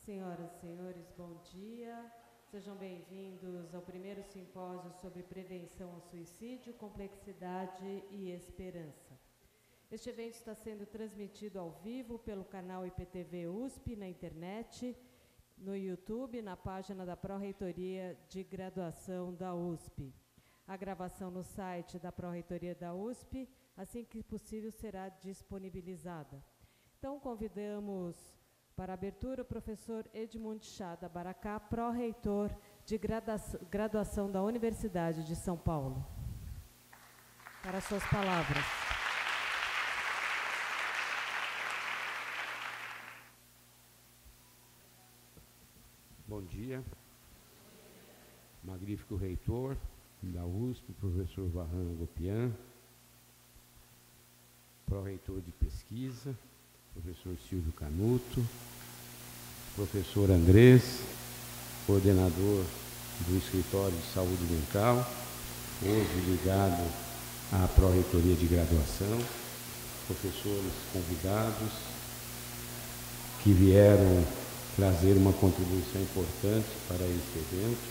Senhoras e senhores, bom dia. Sejam bem-vindos ao primeiro simpósio sobre prevenção ao suicídio, complexidade e esperança. Este evento está sendo transmitido ao vivo pelo canal IPTV USP na internet, no YouTube, na página da Pró-Reitoria de Graduação da USP. A gravação no site da Pró-Reitoria da USP, assim que possível, será disponibilizada. Então, convidamos para a abertura o professor Edmund Chada Baracá, pró-reitor de graduação da Universidade de São Paulo. Para suas palavras. Bom dia. Magnífico reitor da USP, professor Vahan Agopian, pró-reitor de pesquisa, professor Silvio Canuto, professor Andrés, coordenador do Escritório de Saúde Mental, hoje ligado à Pró-Reitoria de Graduação, professores convidados que vieram trazer uma contribuição importante para esse evento.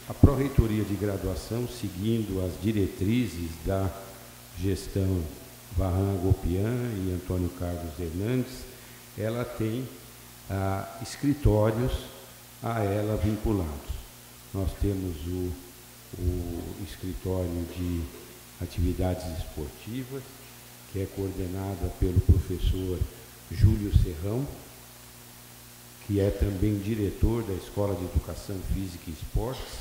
A Pró-Reitoria de Graduação, seguindo as diretrizes da gestão Vahan Agopian e Antônio Carlos Hernandes, ela tem escritórios a ela vinculados. Nós temos o escritório de atividades esportivas, que é coordenada pelo professor Júlio Serrão, que é também diretor da Escola de Educação Física e Esportes,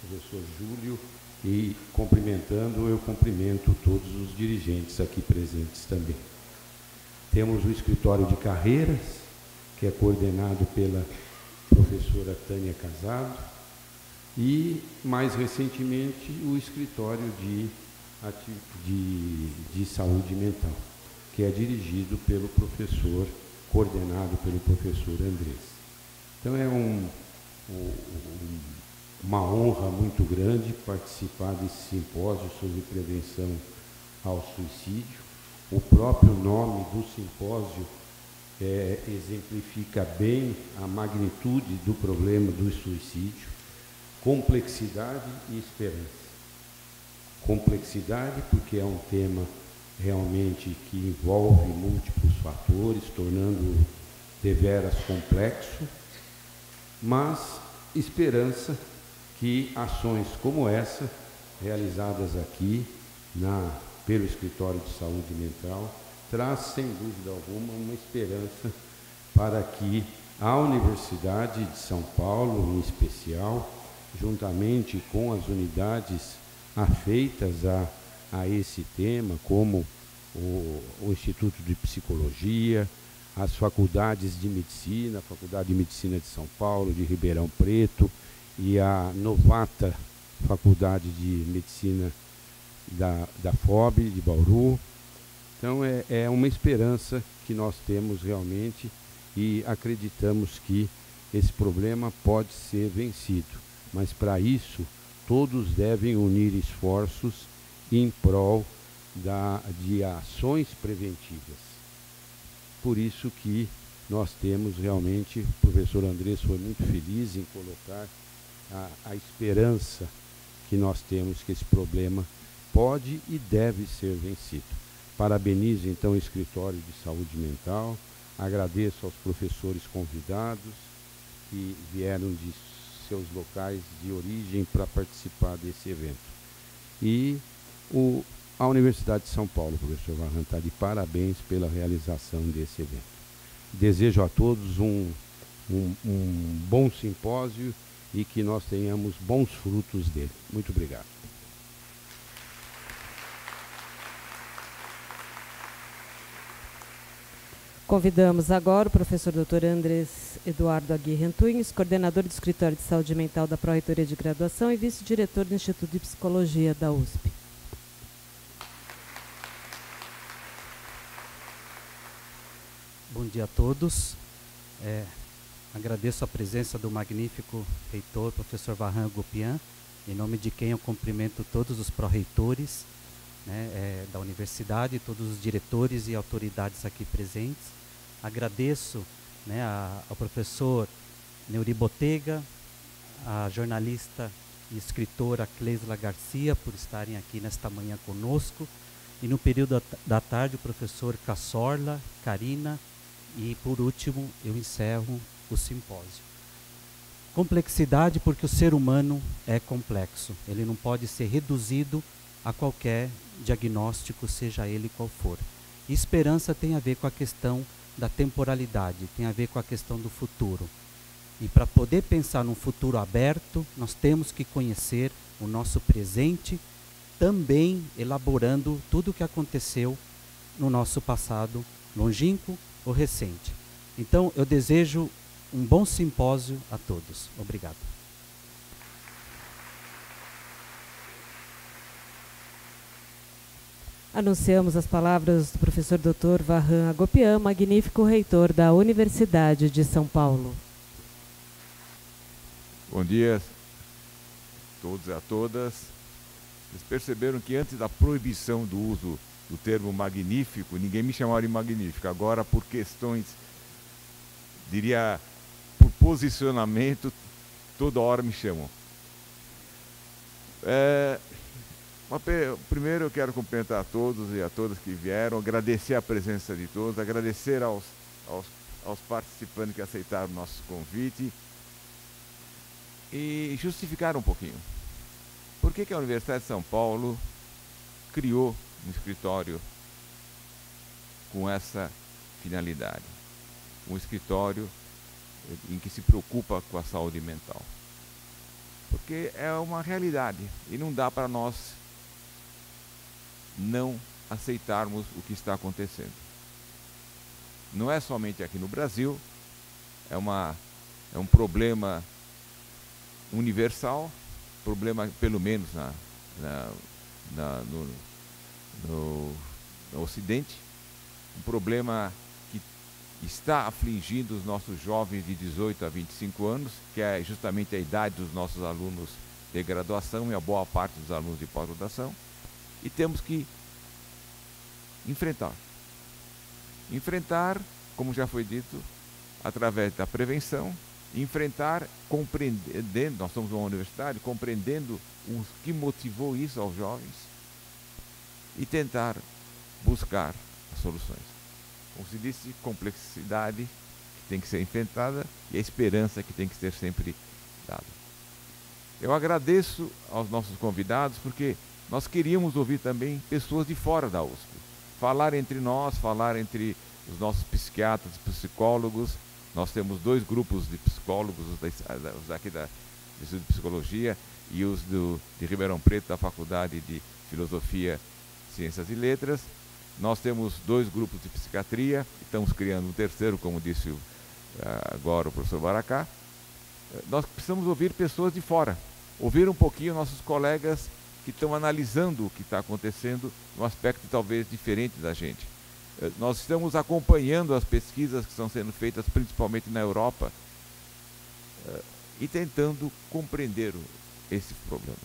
professor Júlio. E eu cumprimento todos os dirigentes aqui presentes também. Temos o escritório de carreiras, que é coordenado pela professora Tânia Casado, e, mais recentemente, o escritório de saúde mental, que é dirigido pelo professor, coordenado pelo professor Andrés. Então, é uma honra muito grande participar desse simpósio sobre prevenção ao suicídio. O próprio nome do simpósio exemplifica bem a magnitude do problema do suicídio, complexidade e esperança. Complexidade porque é um tema realmente que envolve múltiplos fatores, tornando-o deveras complexo, mas esperança que ações como essa, realizadas aqui pelo Escritório de Saúde Mental, traz, sem dúvida alguma, uma esperança para que a Universidade de São Paulo, em especial, juntamente com as unidades afeitas a esse tema, como o Instituto de Psicologia, as faculdades de medicina, a Faculdade de Medicina de São Paulo, de Ribeirão Preto, e a novata Faculdade de Medicina da FOB, de Bauru. Então, é uma esperança que nós temos realmente e acreditamos que esse problema pode ser vencido. Mas, para isso, todos devem unir esforços em prol de ações preventivas. Por isso que nós temos realmente, o professor Andrés foi muito feliz em colocar a esperança que nós temos que esse problema pode e deve ser vencido. Parabenizo, então, o Escritório de Saúde Mental, agradeço aos professores convidados que vieram de seus locais de origem para participar desse evento. E a Universidade de São Paulo, professor Vahan, está de parabéns pela realização desse evento. Desejo a todos um bom simpósio e que nós tenhamos bons frutos dele. Muito obrigado. Convidamos agora o professor Dr. Andrés Eduardo Aguirre Antunes, coordenador do Escritório de Saúde Mental da Pró-Reitoria de Graduação e vice-diretor do Instituto de Psicologia da USP. Bom dia a todos. Agradeço a presença do magnífico reitor, professor Vahan Agopian, em nome de quem eu cumprimento todos os pró-reitores da universidade, todos os diretores e autoridades aqui presentes. Agradeço né, ao professor Neuri Botega, a jornalista e escritora Cleisla Garcia, por estarem aqui nesta manhã conosco, e no período da tarde o professor Cassorla, Karina, e por último eu encerro o simpósio. Complexidade porque o ser humano é complexo, ele não pode ser reduzido a qualquer diagnóstico, seja ele qual for. E esperança tem a ver com a questão da temporalidade, tem a ver com a questão do futuro. E para poder pensar num futuro aberto, nós temos que conhecer o nosso presente, também elaborando tudo o que aconteceu no nosso passado longínquo ou recente. Então, eu desejo um bom simpósio a todos. Obrigado. Anunciamos as palavras do professor Dr. Vahan Agopian, magnífico reitor da Universidade de São Paulo. Bom dia a todos e a todas. Vocês perceberam que antes da proibição do uso do termo magnífico, ninguém me chamava de magnífico. Agora, por questões, diria, por posicionamento, toda hora me chamam. Primeiro eu quero cumprimentar a todos e a todas que vieram, agradecer a presença de todos, agradecer aos participantes que aceitaram o nosso convite e justificar um pouquinho. Por que a Universidade de São Paulo criou um escritório com essa finalidade? Um escritório em que se preocupa com a saúde mental. Porque é uma realidade e não dá para nós não aceitarmos o que está acontecendo. Não é somente aqui no Brasil, é um problema universal, problema pelo menos no Ocidente, um problema que está afligindo os nossos jovens de 18 a 25 anos, que é justamente a idade dos nossos alunos de graduação e a boa parte dos alunos de pós-graduação, e temos que enfrentar, como já foi dito, através da prevenção, enfrentar, compreendendo, nós somos uma universidade, compreendendo o que motivou isso aos jovens e tentar buscar as soluções. Como se disse, complexidade que tem que ser enfrentada e a esperança que tem que ser sempre dada. Eu agradeço aos nossos convidados porque nós queríamos ouvir também pessoas de fora da USP, falar entre nós, falar entre os nossos psiquiatras, psicólogos. Nós temos 2 grupos de psicólogos, os aqui da Instituto de Psicologia e os de Ribeirão Preto, da Faculdade de Filosofia, Ciências e Letras. Nós temos 2 grupos de psiquiatria, estamos criando um terceiro, como disse agora o professor Baracá. Nós precisamos ouvir pessoas de fora, ouvir um pouquinho nossos colegas que estão analisando o que está acontecendo num aspecto talvez diferente da gente. Nós estamos acompanhando as pesquisas que estão sendo feitas principalmente na Europa e tentando compreender esse problema.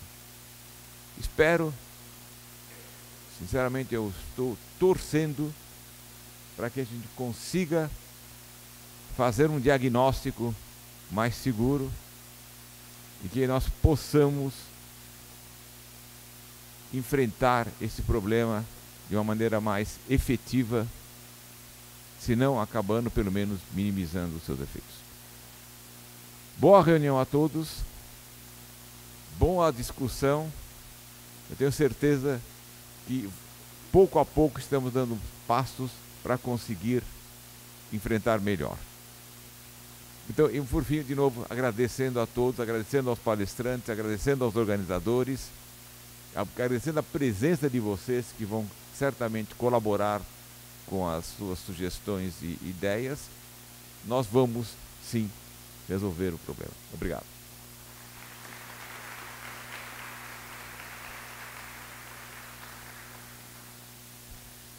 Espero, sinceramente, eu estou torcendo para que a gente consiga fazer um diagnóstico mais seguro e que nós possamos enfrentar esse problema de uma maneira mais efetiva, se não acabando, pelo menos minimizando os seus efeitos. Boa reunião a todos, boa discussão. Eu tenho certeza que pouco a pouco estamos dando passos para conseguir enfrentar melhor. Então, e por fim, de novo, agradecendo a todos, agradecendo aos palestrantes, agradecendo aos organizadores, agradecendo a presença de vocês que vão certamente colaborar com as suas sugestões e ideias. Nós vamos, sim, resolver o problema. Obrigado.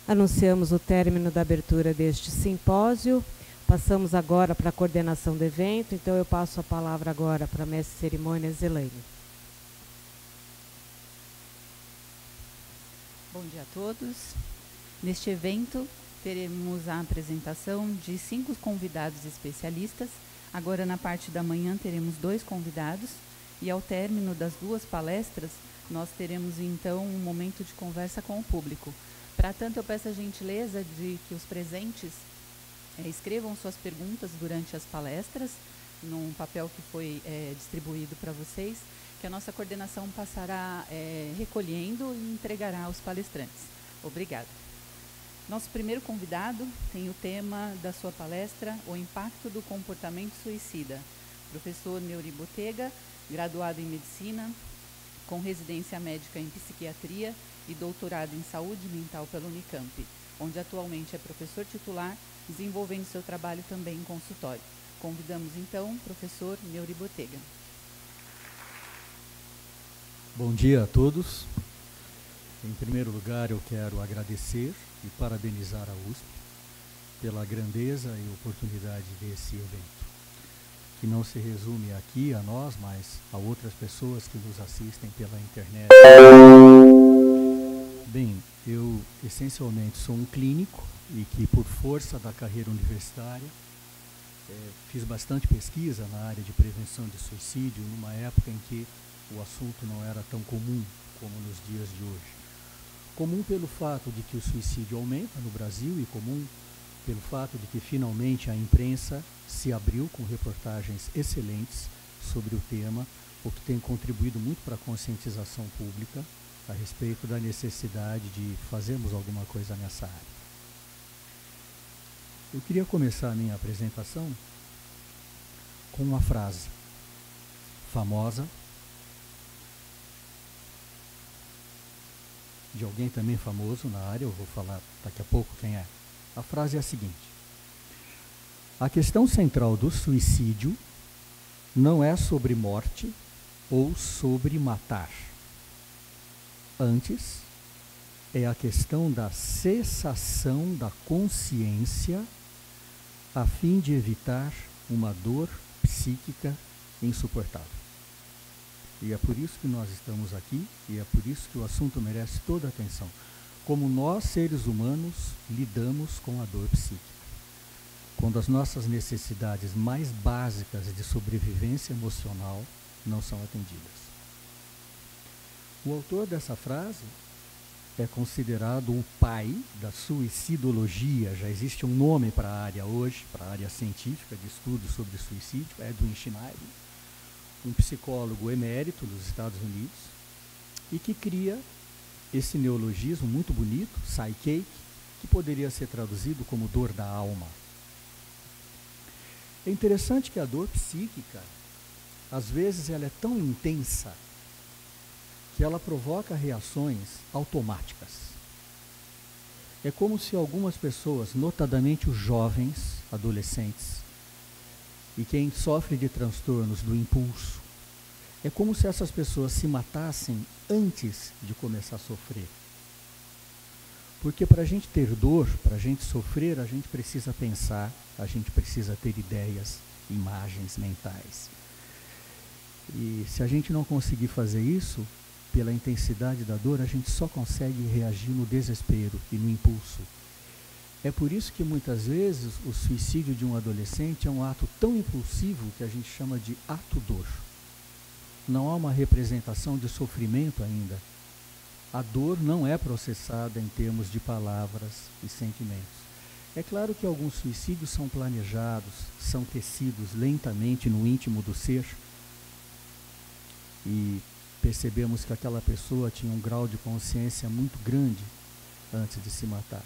Anunciamos o término da abertura deste simpósio. Passamos agora para a coordenação do evento, então eu passo a palavra agora para a mestre de cerimônias, Elaine. Bom dia a todos. Neste evento, teremos a apresentação de 5 convidados especialistas. Agora, na parte da manhã, teremos 2 convidados. E ao término das 2 palestras, nós teremos então um momento de conversa com o público. Para tanto, eu peço a gentileza de que os presentes escrevam suas perguntas durante as palestras, num papel que foi distribuído para vocês, que a nossa coordenação passará recolhendo e entregará aos palestrantes. Obrigada. Nosso primeiro convidado tem o tema da sua palestra, o impacto do comportamento suicida. Professor Neuri Botega, graduado em Medicina, com residência médica em Psiquiatria e doutorado em Saúde Mental pela Unicamp, onde atualmente é professor titular, desenvolvendo seu trabalho também em consultório. Convidamos, então, o professor Neuri Botega. Bom dia a todos. Em primeiro lugar, eu quero agradecer e parabenizar a USP pela grandeza e oportunidade desse evento, que não se resume aqui a nós, mas a outras pessoas que nos assistem pela internet. Bem, eu essencialmente sou um clínico e que, por força da carreira universitária, fiz bastante pesquisa na área de prevenção de suicídio, numa época em que o assunto não era tão comum como nos dias de hoje. Comum pelo fato de que o suicídio aumenta no Brasil e comum pelo fato de que finalmente a imprensa se abriu com reportagens excelentes sobre o tema, o que tem contribuído muito para a conscientização pública a respeito da necessidade de fazermos alguma coisa nessa área. Eu queria começar a minha apresentação com uma frase famosa de alguém também famoso na área, eu vou falar daqui a pouco quem é. A frase é a seguinte: a questão central do suicídio não é sobre morte ou sobre matar. Antes, é a questão da cessação da consciência a fim de evitar uma dor psíquica insuportável. E é por isso que nós estamos aqui, e é por isso que o assunto merece toda a atenção. Como nós, seres humanos, lidamos com a dor psíquica. Quando as nossas necessidades mais básicas de sobrevivência emocional não são atendidas. O autor dessa frase é considerado o pai da suicidologia. Já existe um nome para a área hoje, para a área científica de estudos sobre suicídio, Edwin Schneider, um psicólogo emérito dos Estados Unidos, e que cria esse neologismo muito bonito, psyche, que poderia ser traduzido como dor da alma. É interessante que a dor psíquica, às vezes, ela é tão intensa que ela provoca reações automáticas. É como se algumas pessoas, notadamente os jovens, adolescentes, e quem sofre de transtornos do impulso, é como se essas pessoas se matassem antes de começar a sofrer. Porque para a gente ter dor, para a gente sofrer, a gente precisa pensar, a gente precisa ter ideias, imagens mentais. E se a gente não conseguir fazer isso, pela intensidade da dor, a gente só consegue reagir no desespero e no impulso. É por isso que muitas vezes o suicídio de um adolescente é um ato tão impulsivo que a gente chama de ato-dor. Não há uma representação de sofrimento ainda. A dor não é processada em termos de palavras e sentimentos. É claro que alguns suicídios são planejados, são tecidos lentamente no íntimo do ser, e percebemos que aquela pessoa tinha um grau de consciência muito grande antes de se matar.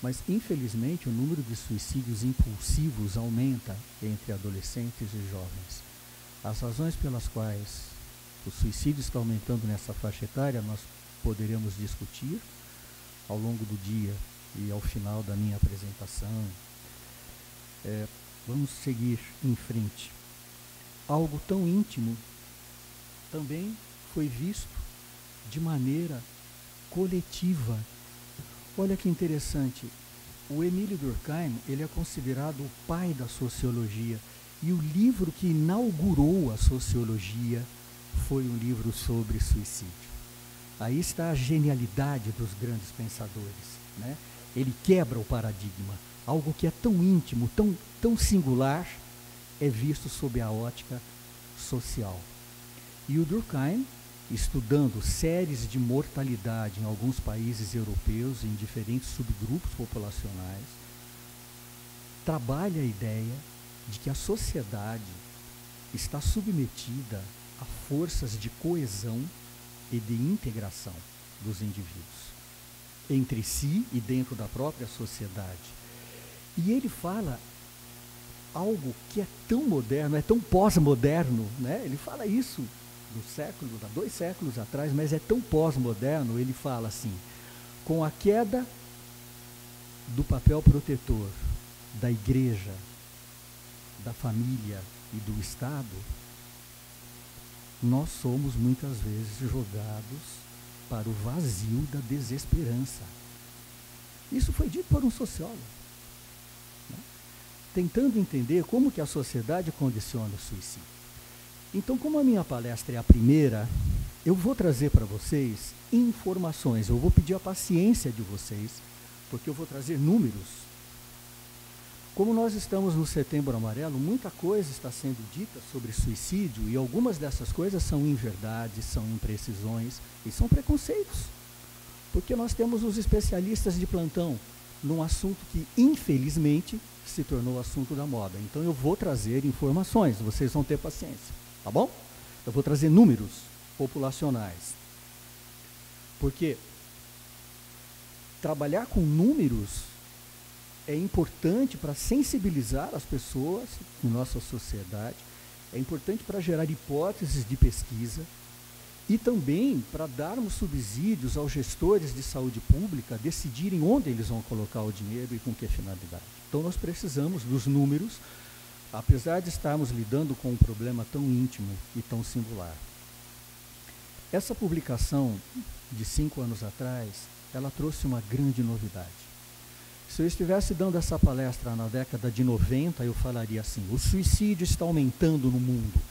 Mas, infelizmente, o número de suicídios impulsivos aumenta entre adolescentes e jovens. As razões pelas quais o suicídio está aumentando nessa faixa etária, nós poderemos discutir ao longo do dia e ao final da minha apresentação. Vamos seguir em frente. Algo tão íntimo também foi visto de maneira coletiva. Olha que interessante, o Emile Durkheim, ele é considerado o pai da sociologia, e o livro que inaugurou a sociologia foi um livro sobre suicídio. Aí está a genialidade dos grandes pensadores, né? Ele quebra o paradigma. Algo que é tão íntimo, tão singular, é visto sob a ótica social. E o Durkheim, estudando séries de mortalidade em alguns países europeus, em diferentes subgrupos populacionais, trabalha a ideia de que a sociedade está submetida a forças de coesão e de integração dos indivíduos, entre si e dentro da própria sociedade. E ele fala algo que é tão moderno, é tão pós-moderno, né? Ele fala isso há 2 séculos atrás, mas é tão pós-moderno. Ele fala assim: com a queda do papel protetor da igreja, da família e do Estado, nós somos muitas vezes jogados para o vazio da desesperança. Isso foi dito por um sociólogo, né? Tentando entender como que a sociedade condiciona o suicídio. Então, como a minha palestra é a primeira, eu vou trazer para vocês informações, eu vou pedir a paciência de vocês, porque eu vou trazer números. Como nós estamos no Setembro Amarelo, muita coisa está sendo dita sobre suicídio, e algumas dessas coisas são inverdades, são imprecisões e são preconceitos. Porque nós temos os especialistas de plantão num assunto que, infelizmente, se tornou assunto da moda. Então eu vou trazer informações, vocês vão ter paciência, tá bom? Eu vou trazer números populacionais. Porque trabalhar com números é importante para sensibilizar as pessoas em nossa sociedade, é importante para gerar hipóteses de pesquisa e também para darmos subsídios aos gestores de saúde pública decidirem onde eles vão colocar o dinheiro e com que finalidade. Então nós precisamos dos números, apesar de estarmos lidando com um problema tão íntimo e tão singular. Essa publicação de 5 anos atrás, ela trouxe uma grande novidade. Se eu estivesse dando essa palestra na década de 90, eu falaria assim: o suicídio está aumentando no mundo.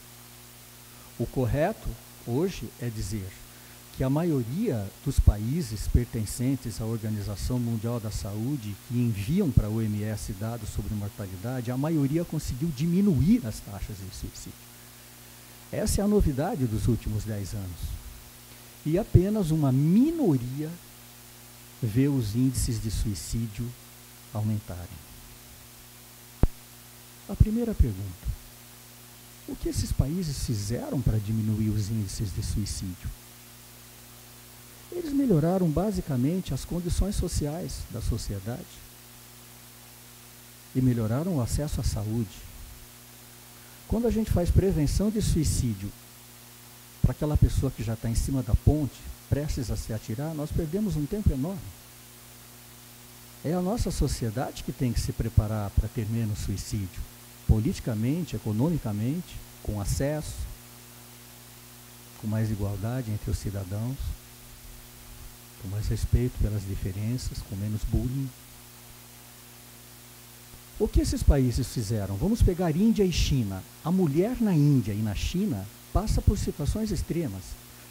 O correto hoje é dizer que a maioria dos países pertencentes à Organização Mundial da Saúde, que enviam para a OMS dados sobre mortalidade, a maioria conseguiu diminuir as taxas de suicídio. Essa é a novidade dos últimos 10 anos. E apenas uma minoria vê os índices de suicídio aumentarem. A primeira pergunta: o que esses países fizeram para diminuir os índices de suicídio? Eles melhoraram basicamente as condições sociais da sociedade e melhoraram o acesso à saúde. Quando a gente faz prevenção de suicídio para aquela pessoa que já está em cima da ponte, prestes a se atirar, nós perdemos um tempo enorme. É a nossa sociedade que tem que se preparar para ter menos suicídio, politicamente, economicamente, com acesso, com mais igualdade entre os cidadãos, com mais respeito pelas diferenças, com menos bullying. O que esses países fizeram? Vamos pegar Índia e China. A mulher na Índia e na China passa por situações extremas.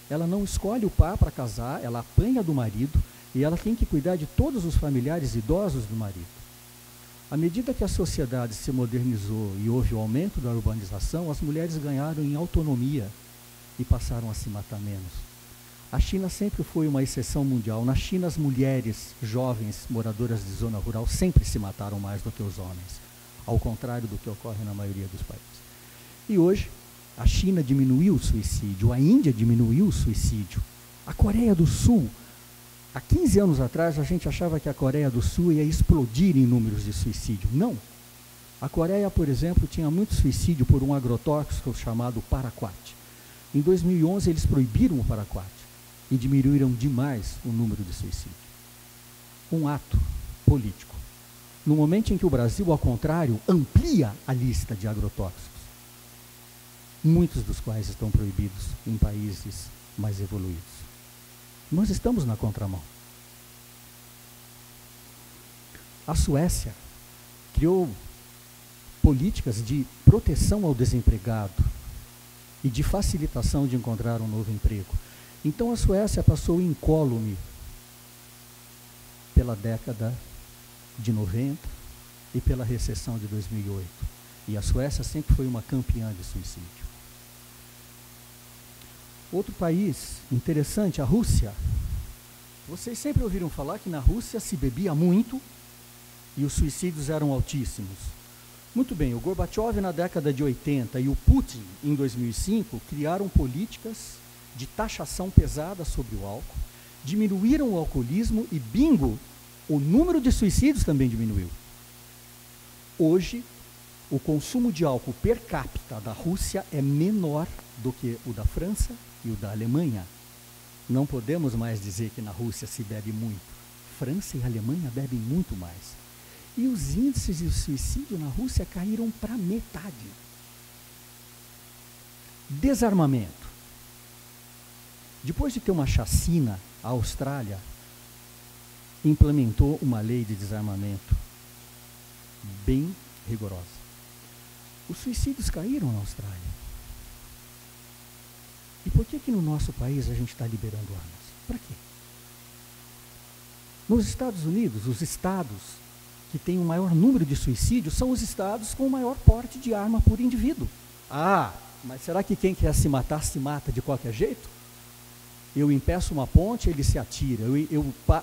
Ela não escolhe o par para casar, ela apanha do marido, e ela tem que cuidar de todos os familiares idosos do marido. À medida que a sociedade se modernizou e houve o aumento da urbanização, as mulheres ganharam em autonomia e passaram a se matar menos. A China sempre foi uma exceção mundial. Na China, as mulheres jovens moradoras de zona rural sempre se mataram mais do que os homens, ao contrário do que ocorre na maioria dos países. E hoje, a China diminuiu o suicídio, a Índia diminuiu o suicídio, a Coreia do Sul. Há 15 anos atrás, a gente achava que a Coreia do Sul ia explodir em números de suicídio. Não. A Coreia, por exemplo, tinha muito suicídio por um agrotóxico chamado paraquat. Em 2011, eles proibiram o paraquat e diminuíram demais o número de suicídio. Um ato político. No momento em que o Brasil, ao contrário, amplia a lista de agrotóxicos, muitos dos quais estão proibidos em países mais evoluídos. Nós estamos na contramão. A Suécia criou políticas de proteção ao desempregado e de facilitação de encontrar um novo emprego. Então a Suécia passou incólume pela década de 90 e pela recessão de 2008. E a Suécia sempre foi uma campeã de suicídio. Outro país interessante, a Rússia. Vocês sempre ouviram falar que na Rússia se bebia muito e os suicídios eram altíssimos. Muito bem, o Gorbachev na década de 80 e o Putin em 2005 criaram políticas de taxação pesada sobre o álcool, diminuíram o alcoolismo e, bingo, o número de suicídios também diminuiu. Hoje, o consumo de álcool per capita da Rússia é menor do que o da França e o da Alemanha. Não podemos mais dizer que na Rússia se bebe muito. França e Alemanha bebem muito mais. E os índices de suicídio na Rússia caíram para metade. Desarmamento. Depois de ter uma chacina, a Austrália implementou uma lei de desarmamento bem rigorosa. Os suicídios caíram na Austrália. E por que no nosso país a gente está liberando armas? Para quê? Nos Estados Unidos, os estados que têm o maior número de suicídios são os estados com o maior porte de arma por indivíduo. Ah, mas será que quem quer se mata de qualquer jeito? Eu empeço uma ponte, ele se atira.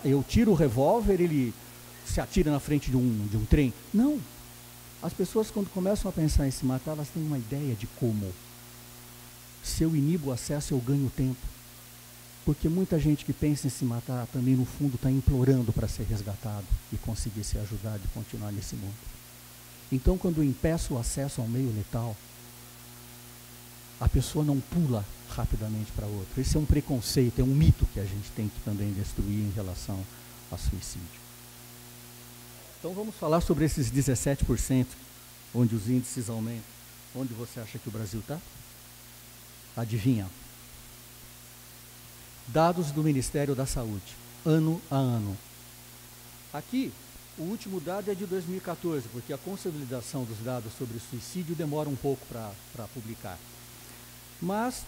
Eu tiro o revólver, ele se atira na frente de um trem. Não. As pessoas, quando começam a pensar em se matar, elas têm uma ideia de como. Se eu inibo o acesso, eu ganho tempo. Porque muita gente que pensa em se matar, também no fundo está implorando para ser resgatado e conseguir ser ajudado e continuar nesse mundo. Então, quando eu impeço o acesso ao meio letal, a pessoa não pula rapidamente para outra. Esse é um preconceito, é um mito que a gente tem que também destruir em relação ao suicídio. Então vamos falar sobre esses 17%, onde os índices aumentam. Onde você acha que o Brasil está? Adivinha? Dados do Ministério da Saúde, ano a ano. Aqui, o último dado é de 2014, porque a consolidação dos dados sobre suicídio demora um pouco para publicar. Mas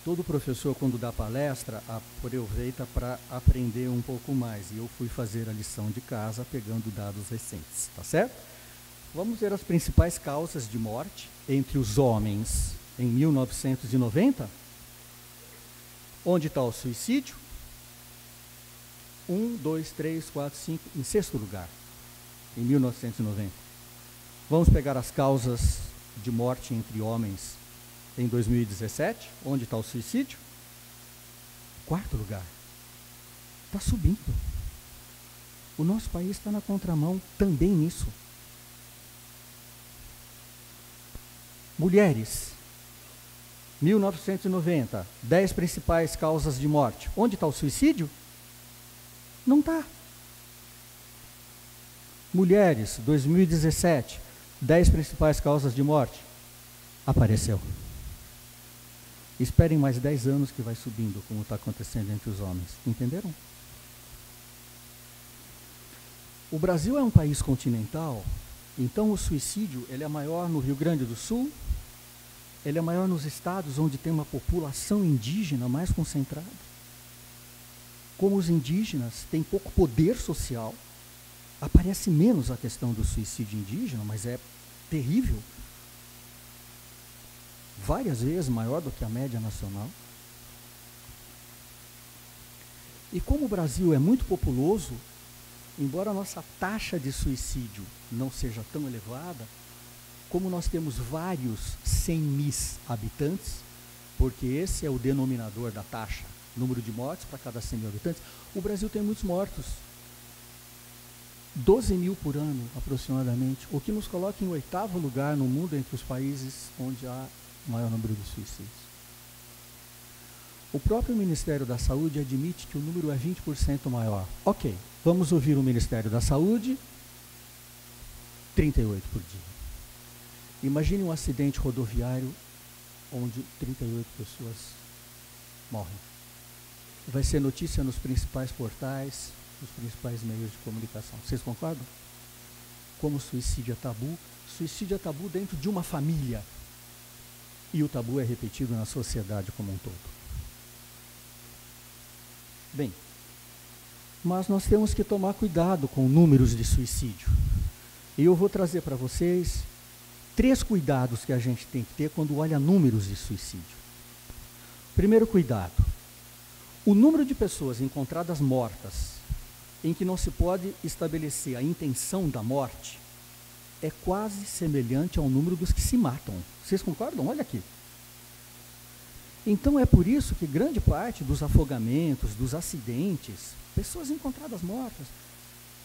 todo professor, quando dá palestra, aproveita para aprender um pouco mais. E eu fui fazer a lição de casa pegando dados recentes, tá certo? Vamos ver as principais causas de morte entre os homens em 1990. Onde está o suicídio? 1, 2, 3, 4, 5, em sexto lugar, em 1990. Vamos pegar as causas de morte entre homens em 2017, onde está o suicídio? Quarto lugar. Está subindo. O nosso país está na contramão também nisso. Mulheres, 1990, 10 principais causas de morte. Onde está o suicídio? Não está. Mulheres, 2017, 10 principais causas de morte. Apareceu. Esperem mais 10 anos que vai subindo, como está acontecendo entre os homens. Entenderam? O Brasil é um país continental, então o suicídio ele é maior no Rio Grande do Sul, ele é maior nos estados onde tem uma população indígena mais concentrada. Como os indígenas têm pouco poder social, aparece menos a questão do suicídio indígena, mas é terrível. Várias vezes maior do que a média nacional. E como o Brasil é muito populoso, embora a nossa taxa de suicídio não seja tão elevada, como nós temos vários 100.000 habitantes, porque esse é o denominador da taxa, número de mortes para cada 100.000 habitantes, o Brasil tem muitos mortos. 12.000 por ano, aproximadamente, o que nos coloca em 8º lugar no mundo entre os países onde há maior número de suicídios. O próprio Ministério da Saúde admite que o número é 20% maior. Ok, vamos ouvir o Ministério da Saúde, 38 por dia. Imagine um acidente rodoviário onde 38 pessoas morrem. Vai ser notícia nos principais portais, nos principais meios de comunicação. Vocês concordam? Como suicídio é tabu? Suicídio é tabu dentro de uma família. E o tabu é repetido na sociedade como um todo. Bem, mas nós temos que tomar cuidado com números de suicídio. E eu vou trazer para vocês 3 cuidados que a gente tem que ter quando olha números de suicídio. Primeiro cuidado: o número de pessoas encontradas mortas em que não se pode estabelecer a intenção da morte é quase semelhante ao número dos que se matam. Vocês concordam? Olha aqui. Então é por isso que grande parte dos afogamentos, dos acidentes, pessoas encontradas mortas,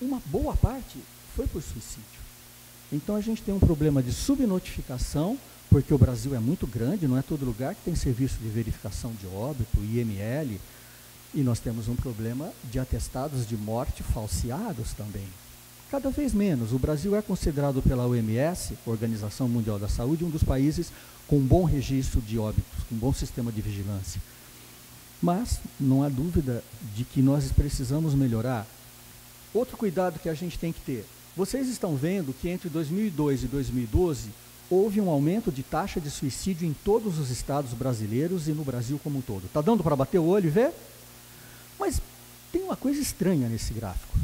uma boa parte foi por suicídio. Então a gente tem um problema de subnotificação, porque o Brasil é muito grande, não é todo lugar que tem serviço de verificação de óbito, IML, e nós temos um problema de atestados de morte falseados também. Cada vez menos. O Brasil é considerado pela OMS, Organização Mundial da Saúde, um dos países com um bom registro de óbitos, com um bom sistema de vigilância. Mas não há dúvida de que nós precisamos melhorar. Outro cuidado que a gente tem que ter. Vocês estão vendo que entre 2002 e 2012 houve um aumento de taxa de suicídio em todos os estados brasileiros e no Brasil como um todo. Está dando para bater o olho e ver? Mas tem uma coisa estranha nesse gráfico.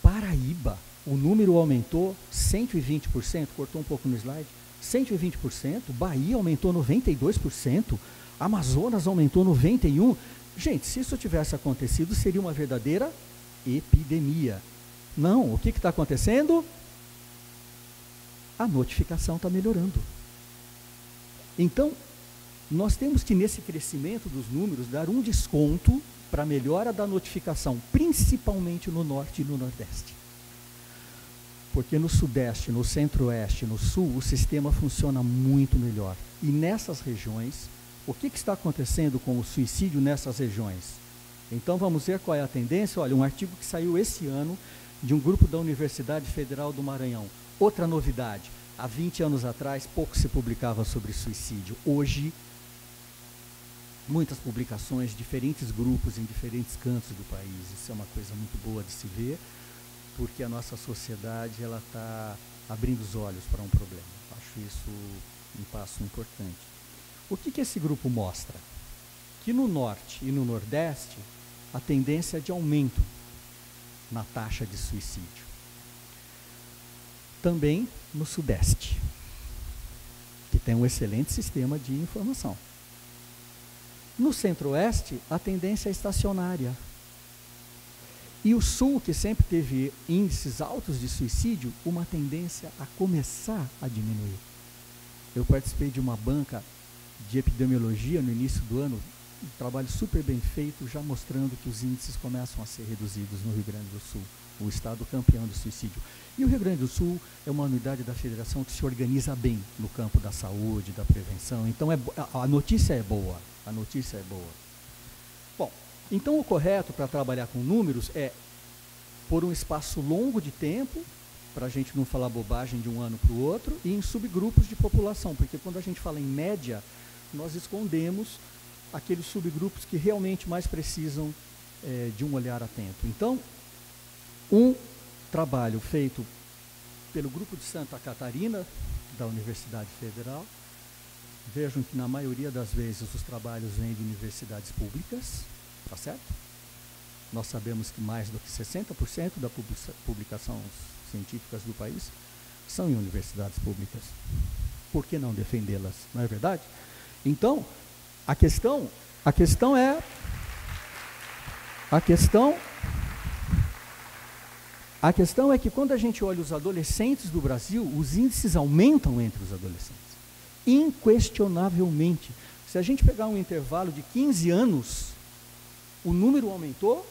Paraíba, o número aumentou 120%, cortou um pouco no slide, 120%, Bahia aumentou 92%, Amazonas aumentou 91%. Gente, se isso tivesse acontecido, seria uma verdadeira epidemia. Não, o que está acontecendo? A notificação está melhorando. Então, nós temos que, nesse crescimento dos números, dar um desconto para a melhora da notificação, principalmente no Norte e no Nordeste. Porque no Sudeste, no Centro-Oeste, no Sul, o sistema funciona muito melhor. E nessas regiões, o que está acontecendo com o suicídio nessas regiões? Então vamos ver qual é a tendência. Olha, um artigo que saiu esse ano de um grupo da Universidade Federal do Maranhão. Outra novidade, há 20 anos atrás pouco se publicava sobre suicídio. Hoje, muitas publicações, diferentes grupos em diferentes cantos do país. Isso é uma coisa muito boa de se ver, porque a nossa sociedade está abrindo os olhos para um problema. Acho isso um passo importante. O que esse grupo mostra? Que no Norte e no Nordeste, a tendência é de aumento na taxa de suicídio. Também no Sudeste, que tem um excelente sistema de informação. No Centro-Oeste, a tendência é estacionária. E o Sul, que sempre teve índices altos de suicídio, uma tendência a começar a diminuir. Eu participei de uma banca de epidemiologia no início do ano, um trabalho super bem feito, já mostrando que os índices começam a ser reduzidos no Rio Grande do Sul, o estado campeão do suicídio. E o Rio Grande do Sul é uma unidade da federação que se organiza bem no campo da saúde, da prevenção. Então a notícia é boa, a notícia é boa. Bom, então o correto para trabalhar com números é por um espaço longo de tempo, para a gente não falar bobagem de um ano para o outro, e em subgrupos de população, porque quando a gente fala em média, nós escondemos aqueles subgrupos que realmente mais precisam de um olhar atento. Então, um trabalho feito pelo grupo de Santa Catarina, da Universidade Federal, vejam que na maioria das vezes os trabalhos vêm de universidades públicas, tá certo? Nós sabemos que mais do que 60% das publicações científicas do país são em universidades públicas. Por que não defendê-las, não é verdade? Então, a questão é que quando a gente olha os adolescentes do Brasil, os índices aumentam entre os adolescentes. Inquestionavelmente. Se a gente pegar um intervalo de 15 anos, o número aumentou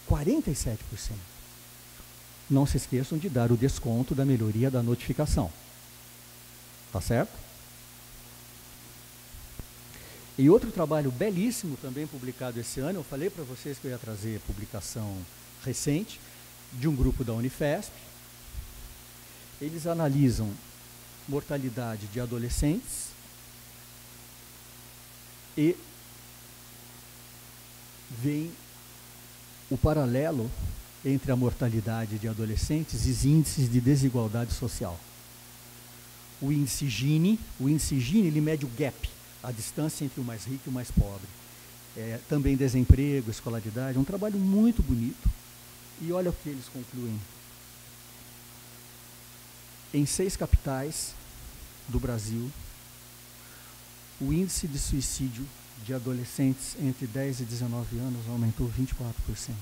47%. Não se esqueçam de dar o desconto da melhoria da notificação. Tá certo? E outro trabalho belíssimo também publicado esse ano, eu falei para vocês que eu ia trazer publicação recente, de um grupo da Unifesp. Eles analisam mortalidade de adolescentes e veem o paralelo entre a mortalidade de adolescentes e os índices de desigualdade social. O índice Gini ele mede o gap, a distância entre o mais rico e o mais pobre. também desemprego, escolaridade, um trabalho muito bonito. E olha o que eles concluem. Em 6 capitais do Brasil, o índice de suicídio de adolescentes entre 10 e 19 anos aumentou 24%.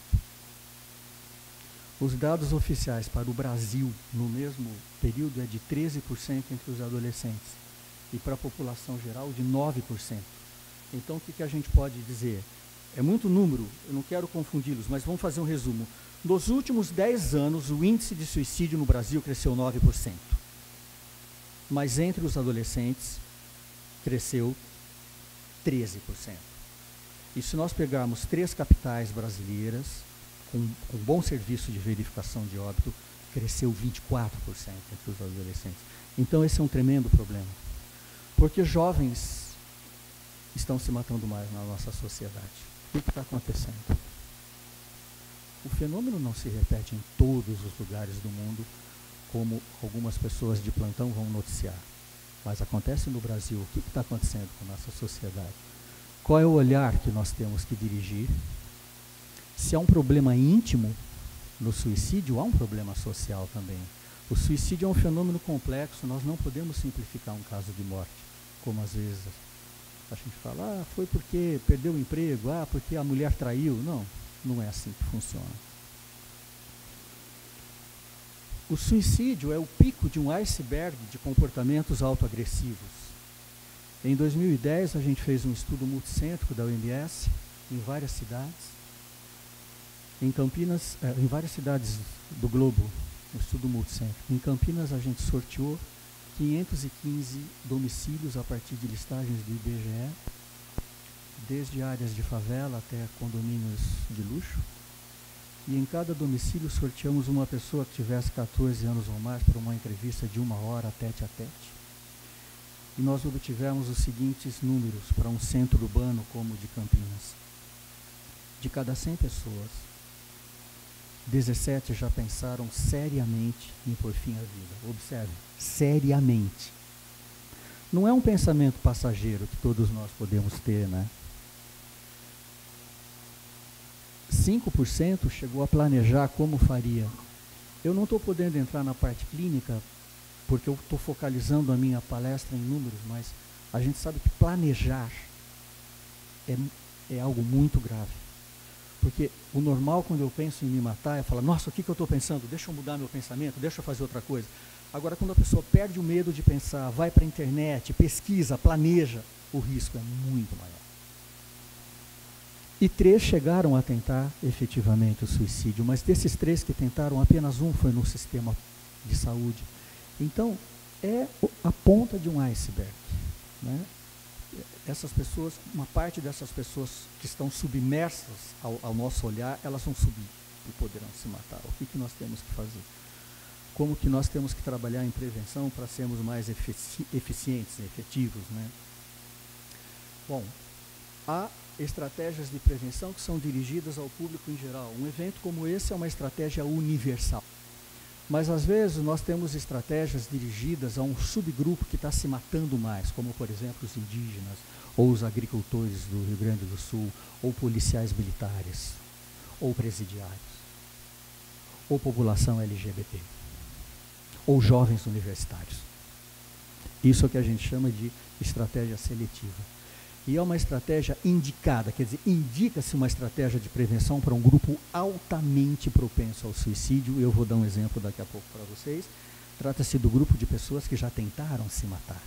Os dados oficiais para o Brasil, no mesmo período, é de 13% entre os adolescentes. E para a população geral, de 9%. Então, o que a gente pode dizer? É muito número, eu não quero confundi-los, mas vamos fazer um resumo. Nos últimos 10 anos, o índice de suicídio no Brasil cresceu 9%. Mas entre os adolescentes, cresceu 13%. E se nós pegarmos 3 capitais brasileiras, com bom serviço de verificação de óbito, cresceu 24% entre os adolescentes. Então esse é um tremendo problema. Porque jovens estão se matando mais na nossa sociedade. O que está acontecendo? O fenômeno não se repete em todos os lugares do mundo, como algumas pessoas de plantão vão noticiar. Mas acontece no Brasil. O que está acontecendo com a nossa sociedade? Qual é o olhar que nós temos que dirigir? Se há um problema íntimo no suicídio, há um problema social também. O suicídio é um fenômeno complexo, nós não podemos simplificar um caso de morte, como às vezes a gente fala, foi porque perdeu o emprego, porque a mulher traiu. Não, não é assim que funciona. O suicídio é o pico de um iceberg de comportamentos autoagressivos. Em 2010, a gente fez um estudo multicêntrico da OMS em várias cidades. Em Campinas, em várias cidades do globo, um estudo multicêntrico. Em Campinas, a gente sorteou 515 domicílios a partir de listagens do IBGE, desde áreas de favela até condomínios de luxo. E em cada domicílio sorteamos uma pessoa que tivesse 14 anos ou mais para uma entrevista de 1 hora, tete a tete. E nós obtivemos os seguintes números para um centro urbano como o de Campinas. De cada 100 pessoas, 17 já pensaram seriamente em pôr fim à vida. Observe, seriamente. Não é um pensamento passageiro que todos nós podemos ter, né? 5% chegou a planejar como faria. Eu não estou podendo entrar na parte clínica, porque eu estou focalizando a minha palestra em números, mas a gente sabe que planejar é algo muito grave. Porque o normal, quando eu penso em me matar, é falar, nossa, o que eu estou pensando? Deixa eu mudar meu pensamento, deixa eu fazer outra coisa. Agora, quando a pessoa perde o medo de pensar, vai para a internet, pesquisa, planeja, o risco é muito maior. E 3 chegaram a tentar efetivamente o suicídio, mas desses 3 que tentaram, apenas um foi no sistema de saúde. Então, é a ponta de um iceberg, né? Essas pessoas, uma parte dessas pessoas que estão submersas ao nosso olhar, elas vão subir e poderão se matar. O que nós temos que fazer? Como que nós temos que trabalhar em prevenção para sermos mais eficientes, efetivos, né? Bom, há estratégias de prevenção que são dirigidas ao público em geral. Um evento como esse é uma estratégia universal. Mas, às vezes, nós temos estratégias dirigidas a um subgrupo que está se matando mais, como, por exemplo, os indígenas, ou os agricultores do Rio Grande do Sul, ou policiais militares, ou presidiários, ou população LGBT, ou jovens universitários. Isso é o que a gente chama de estratégia seletiva. E é uma estratégia indicada, quer dizer, indica-se uma estratégia de prevenção para um grupo altamente propenso ao suicídio. Eu vou dar um exemplo daqui a pouco para vocês. Trata-se do grupo de pessoas que já tentaram se matar.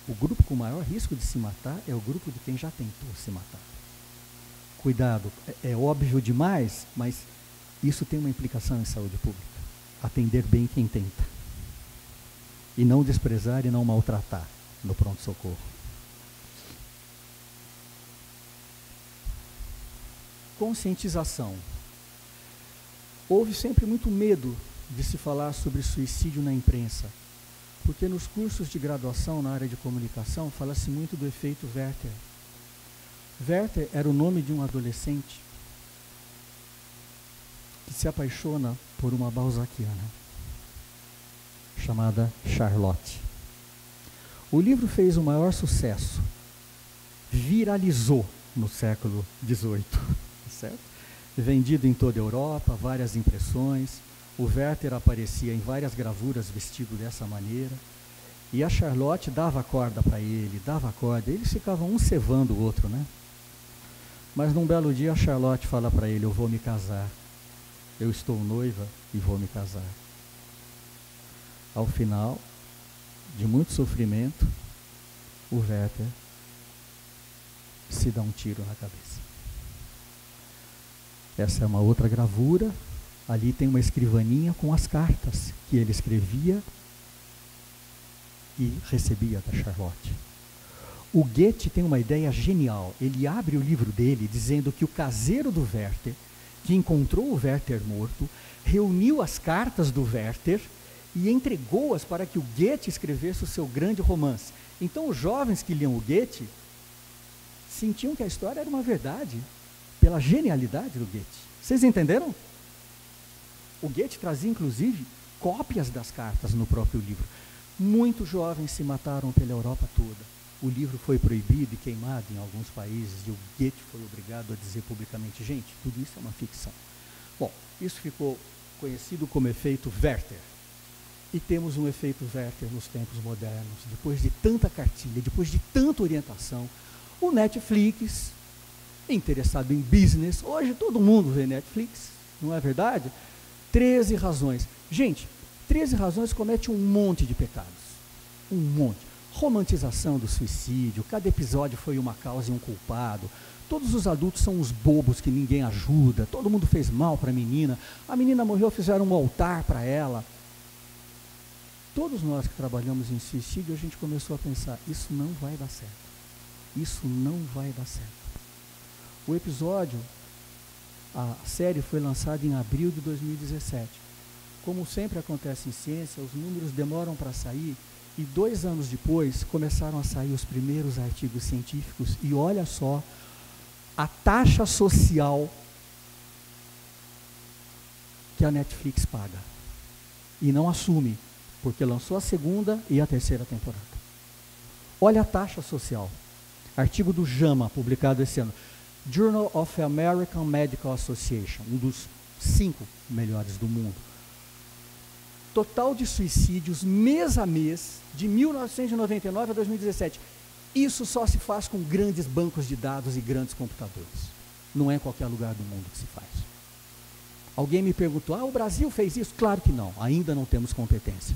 O grupo com maior risco de se matar é o grupo de quem já tentou se matar. Cuidado, é óbvio demais, mas isso tem uma implicação em saúde pública. Atender bem quem tenta. E não desprezar e não maltratar no pronto-socorro. Conscientização. Houve sempre muito medo de se falar sobre suicídio na imprensa, porque nos cursos de graduação na área de comunicação fala-se muito do efeito Werther. Werther era o nome de um adolescente que se apaixona por uma balzaquiana chamada Charlotte. O livro fez o maior sucesso viralizou no século XVIII, certo? Vendido em toda a Europa, várias impressões. O Werther aparecia em várias gravuras vestido dessa maneira. E a Charlotte dava corda para ele, dava corda. Eles ficavam um cevando o outro, né? Mas num belo dia a Charlotte fala para ele: eu vou me casar. Eu estou noiva e vou me casar. Ao final de muito sofrimento, o Werther se dá um tiro na cabeça. Essa é uma outra gravura. Ali tem uma escrivaninha com as cartas que ele escrevia e recebia da Charlotte. O Goethe tem uma ideia genial. Ele abre o livro dele dizendo que o caseiro do Werther, que encontrou o Werther morto, reuniu as cartas do Werther e entregou-as para que o Goethe escrevesse o seu grande romance. Então os jovens que liam o Goethe sentiam que a história era uma verdade, pela genialidade do Goethe. Vocês entenderam? O Goethe trazia, inclusive, cópias das cartas no próprio livro. Muitos jovens se mataram pela Europa toda. O livro foi proibido e queimado em alguns países e o Goethe foi obrigado a dizer publicamente: gente, tudo isso é uma ficção. Bom, isso ficou conhecido como efeito Werther. E temos um efeito Werther nos tempos modernos. Depois de tanta cartilha, depois de tanta orientação, o Netflix, interessado em business, hoje todo mundo vê Netflix, não é verdade? 13 razões. Gente, 13 razões comete um monte de pecados. Um monte. Romantização do suicídio, cada episódio foi uma causa e um culpado. Todos os adultos são uns bobos que ninguém ajuda, todo mundo fez mal para a menina morreu, fizeram um altar para ela. Todos nós que trabalhamos em suicídio, a gente começou a pensar: isso não vai dar certo. Isso não vai dar certo. O episódio, a série foi lançada em abril de 2017. Como sempre acontece em ciência, os números demoram para sair e 2 anos depois começaram a sair os primeiros artigos científicos e olha só a taxa social que a Netflix paga. E não assume, porque lançou a 2ª e a 3ª temporada. Olha a taxa social. Artigo do JAMA, publicado esse ano. Journal of American Medical Association, um dos 5 melhores do mundo. Total de suicídios mês a mês, de 1999 a 2017. Isso só se faz com grandes bancos de dados e grandes computadores. Não é em qualquer lugar do mundo que se faz. Alguém me perguntou: o Brasil fez isso? Claro que não, ainda não temos competência.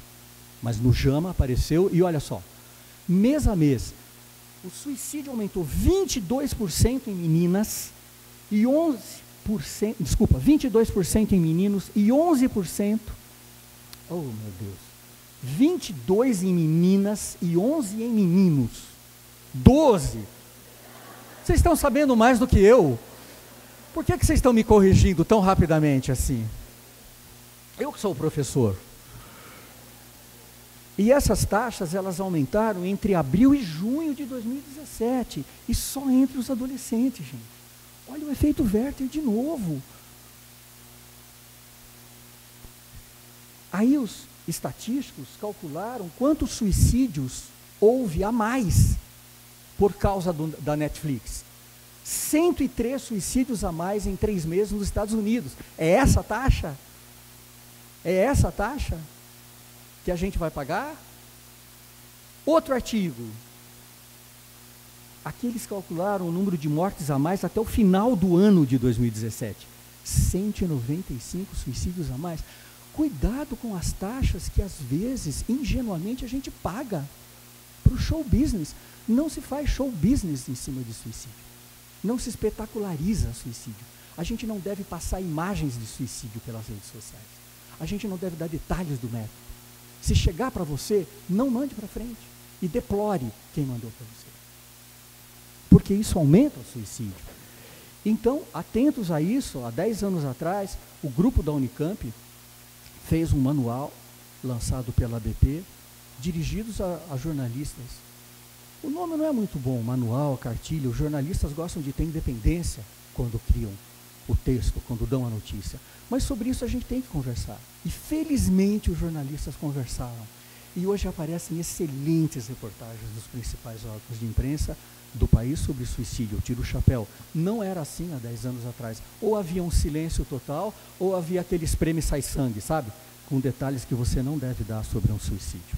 Mas no JAMA apareceu e olha só, mês a mês, o suicídio aumentou 22% em meninas e 22% em meninos e 11%, oh meu Deus, 22% em meninas e 11% em meninos, 12%. Vocês estão sabendo mais do que eu? Por que vocês estão me corrigindo tão rapidamente assim? Eu que sou o professor. E essas taxas, elas aumentaram entre abril e junho de 2017. E só entre os adolescentes, gente. Olha o efeito Werther de novo. Aí os estatísticos calcularam quantos suicídios houve a mais por causa da Netflix. 103 suicídios a mais em 3 meses nos Estados Unidos. É essa a taxa? É essa a taxa que a gente vai pagar? Outro artigo. Aqui eles calcularam o número de mortes a mais até o final do ano de 2017. 195 suicídios a mais. Cuidado com as taxas que às vezes, ingenuamente, a gente paga para o show business. Não se faz show business em cima de suicídio. Não se espetaculariza suicídio. A gente não deve passar imagens de suicídio pelas redes sociais. A gente não deve dar detalhes do método. Se chegar para você, não mande para frente e deplore quem mandou para você. Porque isso aumenta o suicídio. Então, atentos a isso, há 10 anos atrás, o grupo da Unicamp fez um manual lançado pela ABP, dirigidos a jornalistas. O nome não é muito bom, manual, cartilha. Os jornalistas gostam de ter independência quando criam o texto, quando dão a notícia. Mas sobre isso a gente tem que conversar. E felizmente os jornalistas conversaram. E hoje aparecem excelentes reportagens dos principais órgãos de imprensa do país sobre suicídio. Eu tiro o chapéu. Não era assim há 10 anos atrás. Ou havia um silêncio total, ou havia aquele espreme e sai sangue, sabe? Com detalhes que você não deve dar sobre um suicídio.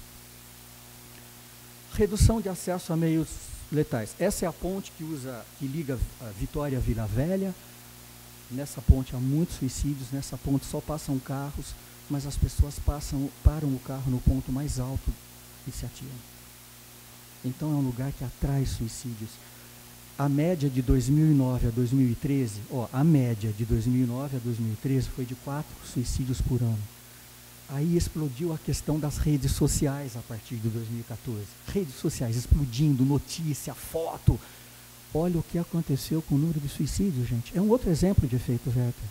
Redução de acesso a meios letais. Essa é a ponte que liga a Vitória a Vila Velha. Nessa ponte há muitos suicídios, nessa ponte só passam carros, mas as pessoas param o carro no ponto mais alto e se atiram. Então é um lugar que atrai suicídios. A média de 2009 a 2013, a média de 2009 a 2013 foi de 4 suicídios por ano. Aí explodiu a questão das redes sociais a partir de 2014. Redes sociais explodindo, notícia, foto. Olha o que aconteceu com o número de suicídios, gente. É um outro exemplo de efeito Werther.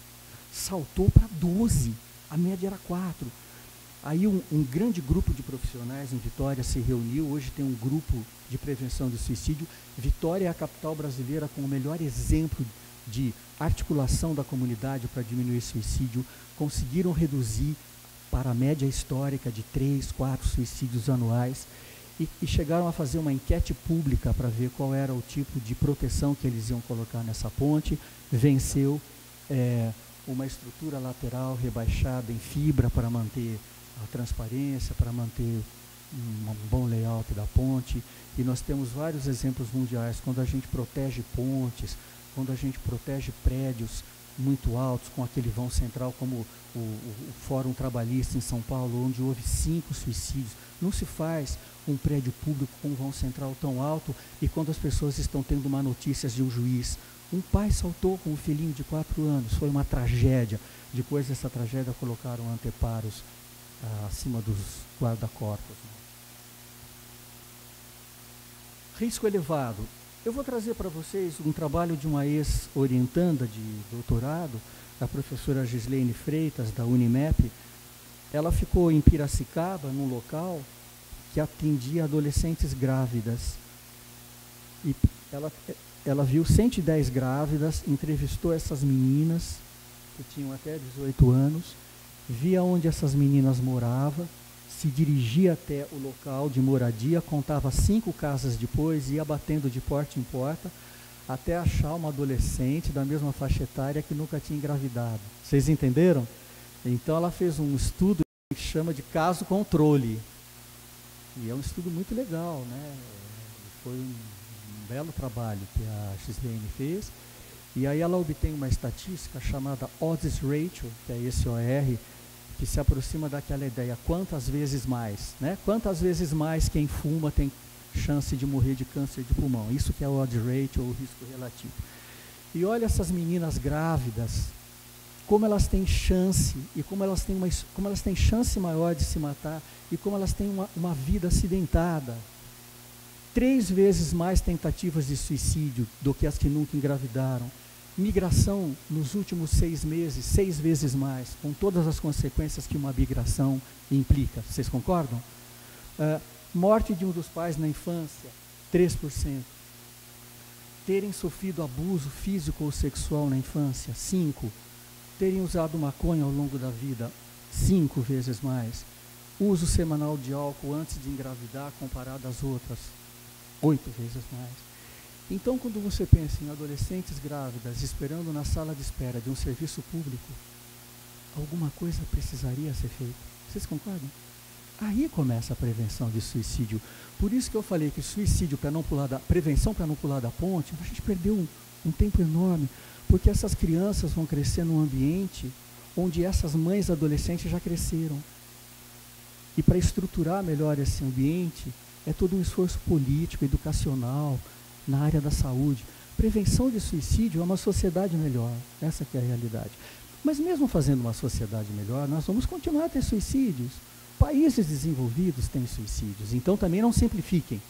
Saltou para 12, a média era 4. Aí um grande grupo de profissionais em Vitória se reuniu, hoje tem um grupo de prevenção de suicídio. Vitória é a capital brasileira com o melhor exemplo de articulação da comunidade para diminuir suicídio. Conseguiram reduzir para a média histórica de 3, 4 suicídios anuais e chegaram a fazer uma enquete pública para ver qual era o tipo de proteção que eles iam colocar nessa ponte. Venceu uma estrutura lateral rebaixada em fibra para manter a transparência, para manter um bom layout da ponte. E nós temos vários exemplos mundiais, quando a gente protege pontes, quando a gente protege prédios muito altos, com aquele vão central, como o Fórum Trabalhista em São Paulo, onde houve 5 suicídios. Não se faz um prédio público com um vão central tão alto e quando as pessoas estão tendo má notícias de um juiz. Um pai saltou com um filhinho de 4 anos, foi uma tragédia. Depois dessa tragédia colocaram anteparos acima dos guarda-corpos. Risco elevado. Eu vou trazer para vocês um trabalho de uma ex-orientanda de doutorado, a professora Gislaine Freitas, da Unimep. Ela ficou em Piracicaba, num local que atendia adolescentes grávidas. E ela viu 110 grávidas, entrevistou essas meninas, que tinham até 18 anos, via onde essas meninas moravam, se dirigia até o local de moradia, contava 5 casas depois, ia batendo de porta em porta, até achar uma adolescente da mesma faixa etária que nunca tinha engravidado. Vocês entenderam? Então ela fez um estudo que chama de caso controle. E é um estudo muito legal, né? Foi um belo trabalho que a Gislaine fez. E aí ela obtém uma estatística chamada Odds Ratio, que é esse OR, que se aproxima daquela ideia, quantas vezes mais, né? Quantas vezes mais quem fuma tem chance de morrer de câncer de pulmão. Isso que é o Odds Ratio, ou risco relativo. E olha essas meninas grávidas, como elas têm chance, e como elas têm chance maior de se matar, e como elas têm uma vida acidentada. 3 vezes mais tentativas de suicídio do que as que nunca engravidaram. Migração nos últimos 6 meses, 6 vezes mais, com todas as consequências que uma migração implica. Vocês concordam? Morte de um dos pais na infância, 3%. Terem sofrido abuso físico ou sexual na infância, 5%. Terem usado maconha ao longo da vida, 5 vezes mais. Uso semanal de álcool antes de engravidar comparado às outras, 8 vezes mais. Então, quando você pensa em adolescentes grávidas esperando na sala de espera de um serviço público, alguma coisa precisaria ser feita. Vocês concordam? Aí começa a prevenção de suicídio. Por isso que eu falei que suicídio para não pular prevenção para não pular da ponte, a gente perdeu um tempo enorme, porque essas crianças vão crescer num ambiente onde essas mães adolescentes já cresceram. E para estruturar melhor esse ambiente, é todo um esforço político, educacional, na área da saúde. Prevenção de suicídio é uma sociedade melhor, essa que é a realidade. Mas mesmo fazendo uma sociedade melhor, nós vamos continuar a ter suicídios. Países desenvolvidos têm suicídios, então também não simplifiquem.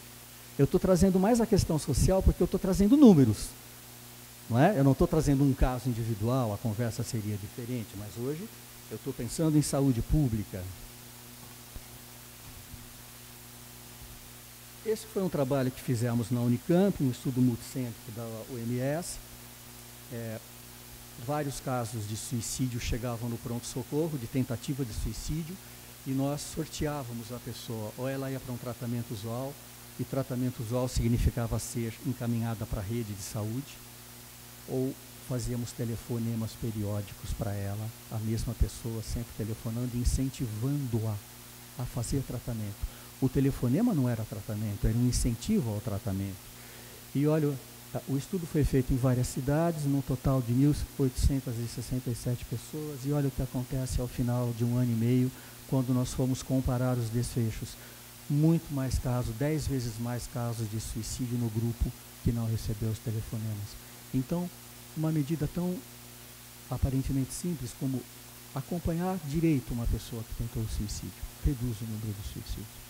Eu estou trazendo mais a questão social porque eu estou trazendo números. Não é? Eu não estou trazendo um caso individual, a conversa seria diferente, mas hoje eu estou pensando em saúde pública. Esse foi um trabalho que fizemos na Unicamp, um estudo multicêntrico da OMS. Vários casos de suicídio chegavam no pronto-socorro, de tentativa de suicídio, e nós sorteávamos a pessoa, ou ela ia para um tratamento usual, e tratamento usual significava ser encaminhada para a rede de saúde, ou fazíamos telefonemas periódicos para ela, a mesma pessoa sempre telefonando e incentivando-a a fazer tratamento. O telefonema não era tratamento, era um incentivo ao tratamento. E olha, o estudo foi feito em várias cidades, num total de 1.867 pessoas, e olha o que acontece ao final de 1 ano e meio, quando nós fomos comparar os desfechos. Muito mais casos, 10 vezes mais casos de suicídio no grupo que não recebeu os telefonemas. Então, uma medida tão aparentemente simples como acompanhar direito uma pessoa que tentou o suicídio, reduz o número de suicídios.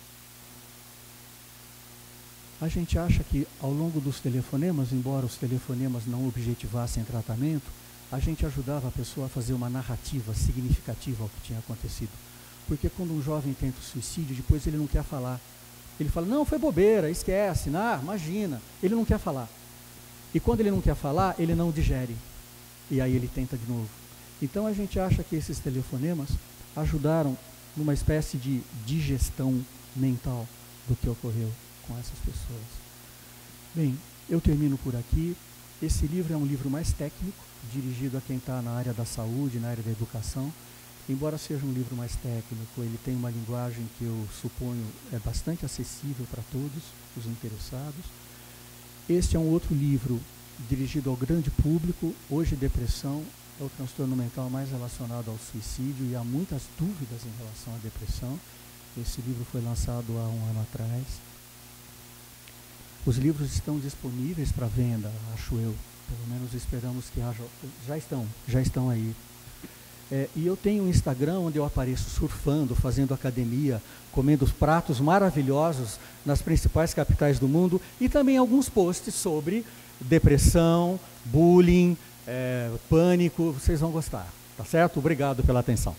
A gente acha que ao longo dos telefonemas, embora os telefonemas não objetivassem tratamento, a gente ajudava a pessoa a fazer uma narrativa significativa ao que tinha acontecido. Porque quando um jovem tenta o suicídio, depois ele não quer falar. Ele fala, não, foi bobeira, esquece, não, imagina. Ele não quer falar. E quando ele não quer falar, ele não digere. E aí ele tenta de novo. Então a gente acha que esses telefonemas ajudaram numa espécie de digestão mental do que ocorreu com essas pessoas. Bem, eu termino por aqui. Esse livro é um livro mais técnico, dirigido a quem está na área da saúde, na área da educação. Embora seja um livro mais técnico, ele tem uma linguagem que eu suponho é bastante acessível para todos os interessados. Este é um outro livro dirigido ao grande público. Hoje, depressão é o transtorno mental mais relacionado ao suicídio e há muitas dúvidas em relação à depressão. Esse livro foi lançado há 1 ano atrás. Os livros estão disponíveis para venda, acho eu. Pelo menos esperamos que haja. Já estão aí. E eu tenho um Instagram onde eu apareço surfando, fazendo academia, comendo os pratos maravilhosos nas principais capitais do mundo e também alguns posts sobre depressão, bullying, pânico. Vocês vão gostar, tá certo? Obrigado pela atenção.